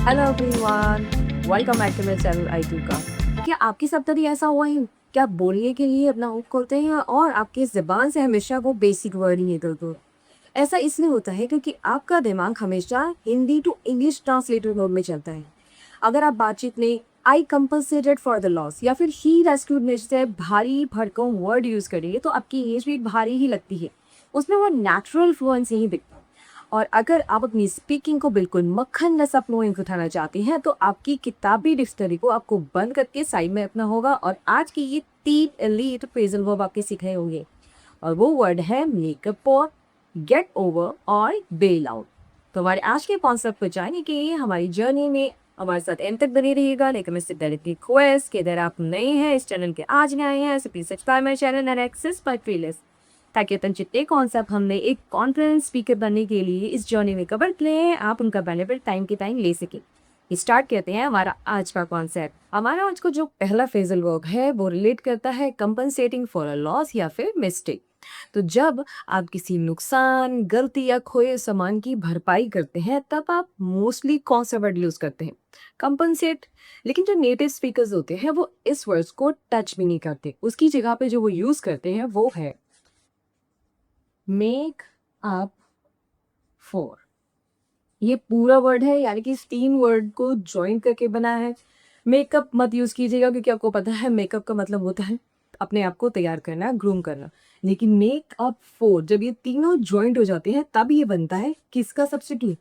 Hello everyone, welcome back to my channel आई टू का। क्या आपके साथ कभी ऐसा हुआ है कि आप बोलने के लिए अपना मुंह खोलते हैं और आपकी ज़बान से हमेशा वो बेसिक वर्ड ही निकलते हैं? ऐसा इसलिए होता है क्योंकि आपका दिमाग हमेशा Hindi to English translator mode में चलता है। अगर आप बातचीत में I compensated for the loss या फिर ही रेस्क्यूड में जैसे भारी भड़कम वर्ड यूज़ करेंगे तो आपकी इंग्लिश भी भारी ही लगती है। उसमें वो नेचुरल फ्लुएंसी ही दिखता है। और अगर आप अपनी स्पीकिंग को बिल्कुल मक्खन जैसा फ्लोइंग उठाना चाहते हैं तो आपकी किताबी डिक्शनरी को आपको बंद करके साइड में रखना होगा और आज की ये 3 एलीट फ्रेजल वर्ब आपके सीखे होंगे। और वो वर्ड है मेकअप और गेट ओवर और बेल आउट। तो हमारे आज के कॉन्सेप्ट पर जाने के लिए हमारी जर्नी में हमारे साथ एंड तक बने रहिएगा। लेकिन मैं सिर्फ डायरेक्ट रिक्वेस्ट कि अगर आप नए हैं इस चैनल के आज नए आए हैं तो please subscribe my channel and access my playlist, ताकि अपन जितने कॉन्सेप्ट हमने एक कॉन्फिडेंस स्पीकर बनने के लिए इस जर्नी में कवर किए हैं आप उनका बेनिफिट टाइम के टाइम ले सकें। स्टार्ट करते हैं हमारा आज का कॉन्सेप्ट। हमारा आज को जो पहला फ्रेजल वर्ब है वो रिलेट करता है कंपनसेटिंग फॉर अ लॉस या फिर मिस्टेक। तो जब आप किसी नुकसान, गलती या खोए सामान की भरपाई करते हैं तब आप मोस्टली कौन सा वर्ड यूज करते हैं? कंपनसेट। लेकिन जो नेटिव स्पीकर्स होते हैं वो इस वर्ड्स को टच भी नहीं करते। उसकी जगह पे जो वो यूज करते हैं वो है मेक अप फॉर। ये पूरा वर्ड है, यानी कि इस 3 वर्ड को जॉइन करके बना है। मेकअप मत यूज कीजिएगा क्योंकि आपको पता है मेकअप का मतलब होता है अपने आप को तैयार करना, ग्रूम करना। लेकिन मेक अप फॉर जब ये तीनों जॉइंट हो जाते हैं तब ये बनता है किसका सब्स्टिट्यूट?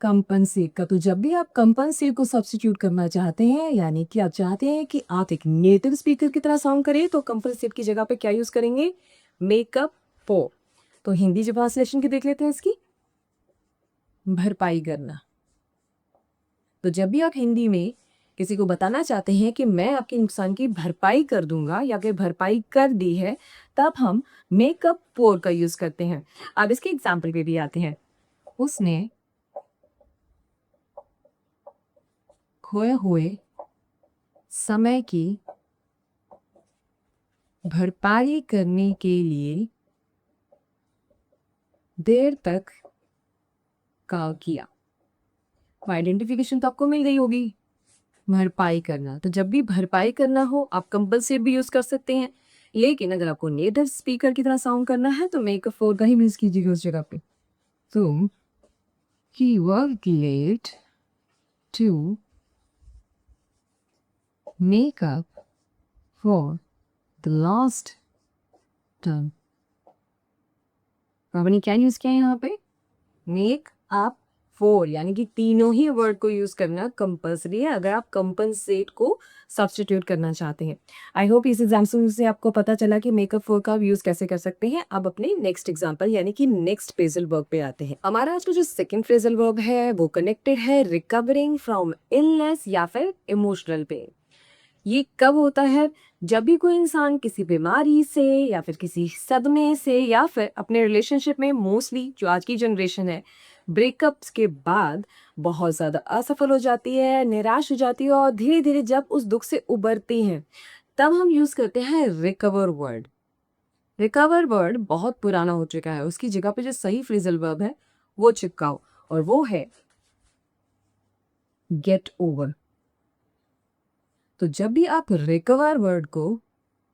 कंपनसेट का। तो जब भी आप कंपनसेट को सब्स्टिट्यूट करना चाहते हैं, यानी कि आप चाहते हैं कि आप एक नेटिव स्पीकर की तरह साउंड करें, तो कंपनसेट की जगह पे क्या यूज करेंगे? Makeup for. तो हिंदी जो ट्रांसलेशन की देख लेते हैं इसकी, भरपाई करना। तो जब भी आप हिंदी में किसी को बताना चाहते हैं कि मैं आपके नुकसान की भरपाई कर दूंगा या फिर भरपाई कर दी है, तब हम मेकअप फॉर का यूज करते हैं। अब इसके एग्जाम्पल पे भी आते हैं। उसने खोए हुए समय की भरपाई करने के लिए देर तक कॉल किया। आइडेंटिफिकेशन तो आपको मिल गई होगी। भरपाई करना, तो जब भी भरपाई करना हो आप कंपलसेट भी यूज कर सकते हैं। लेकिन अगर आपको नेटिव स्पीकर की तरह साउंड करना है तो मेक अप फॉर का ही यूज कीजिएगा उस जगह पे। तुम ही work late to make up for the last term. आपने क्या यूज किया है यहाँ पे? मेक अप फॉर, यानी कि तीनों ही वर्ड को यूज करना कंपल्सरी है अगर आप कंपनसेट को सब्स्टिट्यूट करना चाहते हैं। आई होप इस एग्जाम्पल से आपको पता चला कि मेकअप फॉर का यूज कैसे कर सकते हैं। अब अपने नेक्स्ट एग्जाम्पल यानी कि नेक्स्ट फ्रेजल वर्ब पे आते हैं। हमारा आज का जो सेकंड फ्रेजल वर्ब है वो कनेक्टेड है रिकवरिंग फ्रॉम इलनेस या फिर इमोशनल पेन। ये कब होता है? जब भी कोई इंसान किसी बीमारी से या फिर किसी सदमे से या फिर अपने रिलेशनशिप में, मोस्टली जो आज की जनरेशन है, ब्रेकअप्स के बाद बहुत ज़्यादा असफल हो जाती है, निराश हो जाती है और धीरे धीरे जब उस दुख से उबरती हैं तब हम यूज़ करते हैं रिकवर वर्ड। रिकवर वर्ड बहुत पुराना हो चुका है, उसकी जगह पे जो सही फ्रेजल वर्ब है वो चिपकाओ और वो है गेट ओवर। तो जब भी आप रिकवर वर्ड को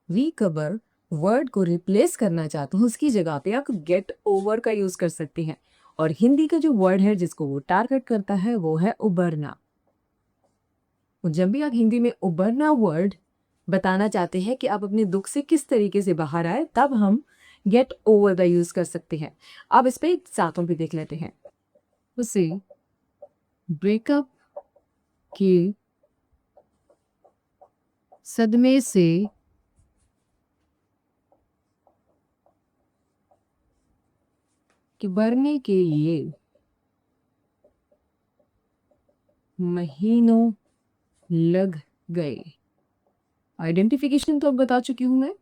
रिकवर वर्ड को रिप्लेस करना चाहते हो उसकी जगह पे आप गेट ओवर का यूज कर सकते हैं। और हिंदी का जो वर्ड है जिसको वो टारगेट करता है वो है उबरना। तो जब भी आप हिंदी में उबरना वर्ड बताना चाहते हैं कि आप अपने दुख से किस तरीके से बाहर आए, तब हम गेट ओवर का यूज कर सकते हैं। अब इस पे सातों भी देख लेते हैं। उसे ब्रेकअप के सदमे से उबरने के लिए महीनों लग गए। आइडेंटिफिकेशन तो अब बता चुकी हूं मैं।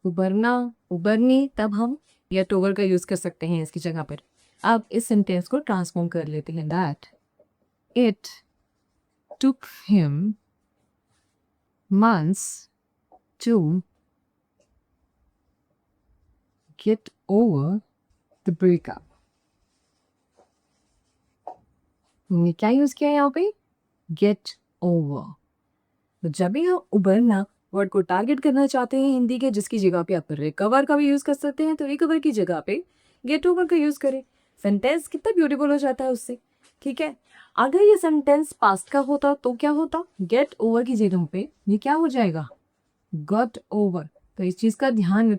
उबरना, उबरनी, तब हम गेट ओवर का यूज कर सकते हैं इसकी जगह पर। अब इस सेंटेंस को ट्रांसफॉर्म कर लेते हैं। That it took him months to get over the breakup. हमने क्या यूज़ किया यहाँ पे? Get over. तो जब भी हम उबरना वर्ड को टारगेट करना चाहते हैं हिंदी के, जिसकी जगह पे आप रिकवर का भी यूज़ कर सकते हैं, तो रिकवर की जगह पे गेट ओवर का यूज़ करें। सेंटेंस कितना ब्यूटीफुल हो जाता है उससे। ठीक है, अगर ये सेंटेंस पास्ट का होता तो क्या होता? गेट ओवर की जगह पे ये क्या हो जाएगा? Got over. तो इस चीज़ का ध्यान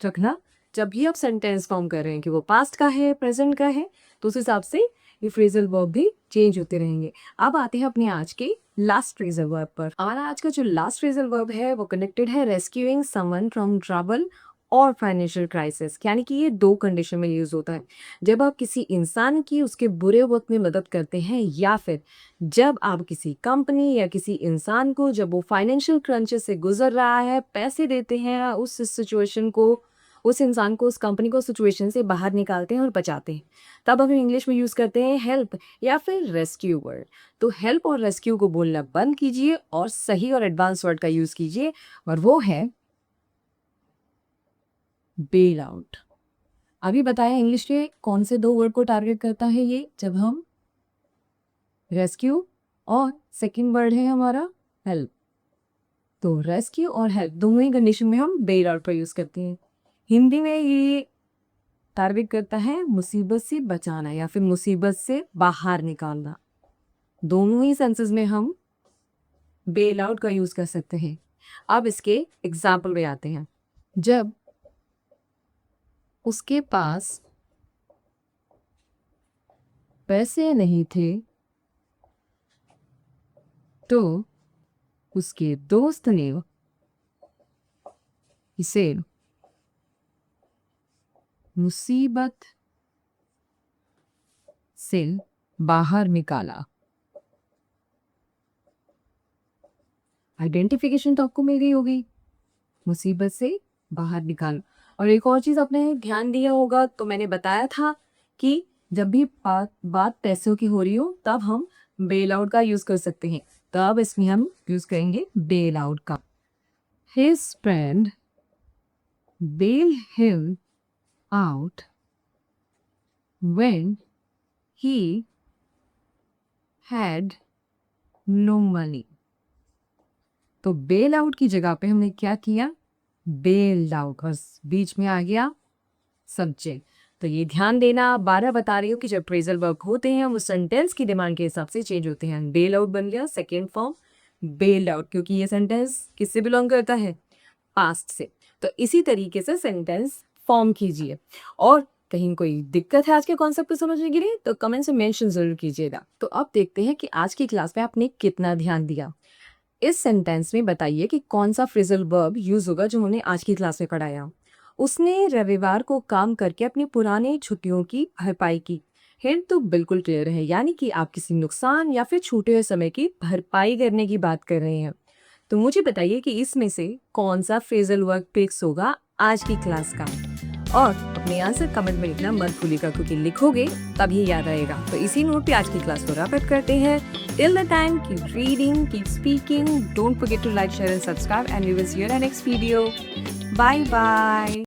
रखना जब भी आप सेंटेंस फॉर्म कर रहे हैं कि वो पास्ट का है, प्रेजेंट का है, तो उस हिसाब से ये फ्रेजल वर्ब भी चेंज होते रहेंगे। अब आते हैं अपने आज के लास्ट फ्रेजल वर्ब पर। हमारा आज का जो लास्ट फ्रेजल वर्ब है वो कनेक्टेड है रेस्क्यूइंग समवन फ्रॉम ट्रबल और फाइनेंशियल क्राइसिस, यानी कि ये दो कंडीशन में यूज होता है। जब आप किसी इंसान की उसके बुरे वक्त में मदद करते हैं, या फिर जब आप किसी कंपनी या किसी इंसान को जब वो फाइनेंशियल क्रंचेस से गुजर रहा है पैसे देते हैं, उस सिचुएशन को, उस इंसान को, उस कंपनी को सिचुएशन से बाहर निकालते हैं और बचाते हैं, तब हम इंग्लिश में यूज़ करते हैं हेल्प या फिर रेस्क्यू वर्ड। तो हेल्प और रेस्क्यू को बोलना बंद कीजिए और सही और एडवांस वर्ड का यूज़ कीजिए, और वो है बेल आउट। अभी बताया इंग्लिश के कौन से दो वर्ड को टारगेट करता है ये, जब हम रेस्क्यू और सेकंड वर्ड है हमारा हेल्प। तो रेस्क्यू और हेल्प दोनों ही कंडीशन में हम बेल आउट का यूज़ करते हैं। हिंदी में ये टारगेट करता है मुसीबत से बचाना या फिर मुसीबत से बाहर निकालना। दोनों ही सेंसेस में हम बेल आउट का यूज़ कर सकते हैं। अब इसके एग्जाम्पल में आते हैं। जब उसके पास पैसे नहीं थे तो उसके दोस्त ने इसे मुसीबत से बाहर निकाला। आइडेंटिफिकेशन तो आपको मिल गई होगी, मुसीबत से बाहर निकाल। और एक और चीज़ आपने ध्यान दिया होगा, तो मैंने बताया था कि जब भी बात पैसों की हो रही हो तब हम बेल आउट का यूज़ कर सकते हैं। तब इसमें हम यूज़ करेंगे बेल आउट का। His friend bailed him out when he had no money। तो बेल आउट की जगह पे हमने क्या किया? बेल्ड आउट, बस बीच में आ गया सब्जेक्ट। तो ये ध्यान देना, 12 बता रही हूँ कि जब फ्रेजल वर्ब होते हैं वो सेंटेंस की डिमांड के हिसाब से चेंज होते हैं। बेल आउट बन गया सेकेंड फॉर्म बेल्ड आउट, क्योंकि ये सेंटेंस किससे बिलोंग करता है? पास्ट से। तो इसी तरीके से सेंटेंस फॉर्म कीजिए। और कहीं कोई दिक्कत है आज के कॉन्सेप्ट को समझने के लिए तो कमेंट से मेंशन जरूर कीजिएगा। तो अब देखते हैं कि आज की क्लास में आपने कितना ध्यान दिया। इस सेंटेंस में बताइए कि कौन सा फ्रेजल वर्ब यूज होगा जो हमने आज की क्लास में पढ़ाया। उसने रविवार को काम करके अपनी पुरानी छुट्टियों की भरपाई की। हिंट तो बिल्कुल क्लियर है, यानी कि आप किसी नुकसान या फिर छूटे हुए समय की भरपाई करने की बात कर रहे हैं। तो मुझे बताइए कि इसमें से कौन सा फ्रेजल वर्ब फिक्स होगा आज की क्लास का, और अपने आंसर कमेंट में लिखना मत भूलिएगा, क्योंकि लिखोगे तभी याद आएगा। तो इसी नोट पे आज की क्लास को रैप अप करते हैं। Till the time, keep reading, keep speaking, don't forget to like, share and subscribe, and we will see you in the next video. Bye bye.